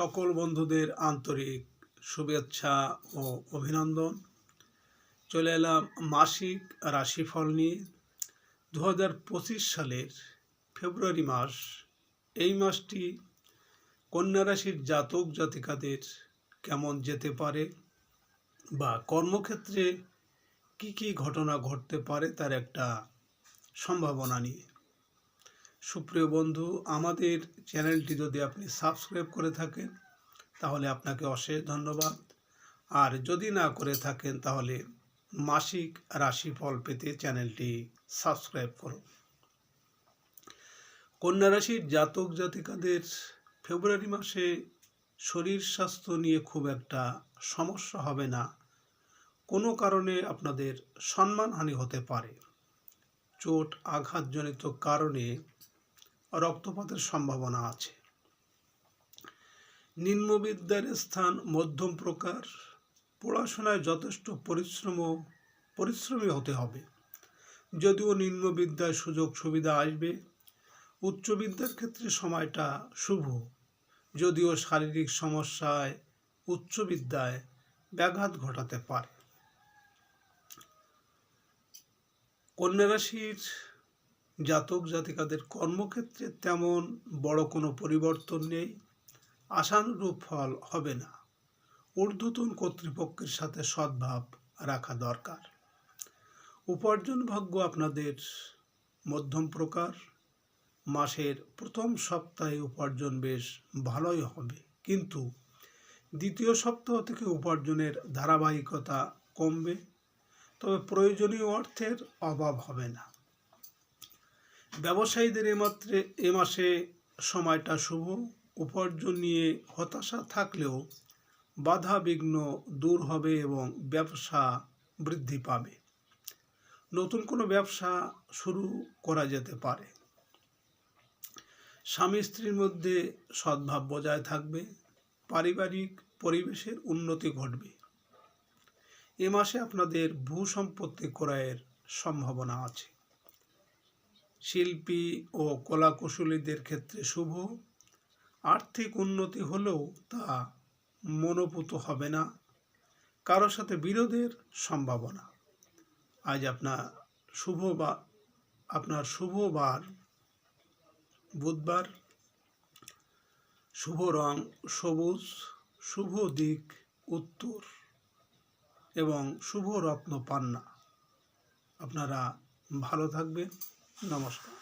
সকল বন্ধুদের আন্তরিক শুভেচ্ছা ও অভিনন্দন। চলে এলাম মাসিক রাশিফল নিয়ে। 2025 সালের ফেব্রুয়ারি মাস, এই মাসটি কন্যা রাশির জাতক জাতিকাদের কেমন যেতে পারে বা কর্মক্ষেত্রে কি কি ঘটনা ঘটতে পারে তার একটা সম্ভাবনা নিয়ে। সুপ্রিয় বন্ধু, আমাদের চ্যানেলটি যদি আপনি সাবস্ক্রাইব করে থাকেন তাহলে আপনাকে অশেষ ধন্যবাদ, আর যদি না করে থাকেন তাহলে মাসিক রাশিফল পেতে চ্যানেলটি সাবস্ক্রাইব করুন। কন্যা রাশির জাতক জাতিকাদের ফেব্রুয়ারি মাসে শরীর স্বাস্থ্য নিয়ে খুব একটা সমস্যা হবে না। কোনো কারণে আপনাদের সম্মানহানি হতে পারে। চোট আঘাতজনিত কারণে রক্তপাতের সম্ভাবনা আছে। নিম্নবিদ্যার স্থান মধ্যম প্রকার। পড়াশোনায় যথেষ্ট পরিশ্রমী হতে হবে। যদিও নিম্নবিদ্যায় সুযোগ সুবিধা আসবে। উচ্চবিদ্যার ক্ষেত্রে সময়টা শুভ, যদিও শারীরিক সমস্যায় উচ্চবিদ্যায় ব্যাঘাত ঘটাতে পারে। কন্যা রাশির জাতক জাতিকাদের কর্মক্ষেত্রে তেমন বড় কোনো পরিবর্তন নেই। আশানুরূপ ফল হবে না। ঊর্ধ্বতন কর্তৃপক্ষের সাথে সদ্ভাব রাখা দরকার। উপার্জন ভাগ্য আপনাদের মধ্যম প্রকার। মাসের প্রথম সপ্তাহে উপার্জন বেশ ভালোই হবে, কিন্তু দ্বিতীয় সপ্তাহ থেকে উপার্জনের ধারাবাহিকতা কমবে। তবে প্রয়োজনীয় অর্থের অভাব হবে না। ব্যবসায়ীদের এ মাসে সময়টা শুভ। উপার্জন নিয়ে হতাশা থাকলেও বাধা বিঘ্ন দূর হবে এবং ব্যবসা বৃদ্ধি পাবে। নতুন কোনো ব্যবসা শুরু করা যেতে পারে। স্বামী স্ত্রীর মধ্যে সদ্ভাব বজায় থাকবে। পারিবারিক পরিবেশের উন্নতি ঘটবে। এ মাসে আপনাদের ভূ সম্পত্তি ক্রয়ের সম্ভাবনা আছে। শিল্পী ও কলাকুশলীদের ক্ষেত্রে শুভ। আর্থিক উন্নতি হলেও তা মনোপুত হবে না। কারো সাথে বিরোধের সম্ভাবনা। আজ আপনার শুভ বার বুধবার। শুভ রং সবুজ। শুভ দিক উত্তর এবং শুভ রত্ন পান্না। আপনারা ভালো থাকবেন। নমস্কার।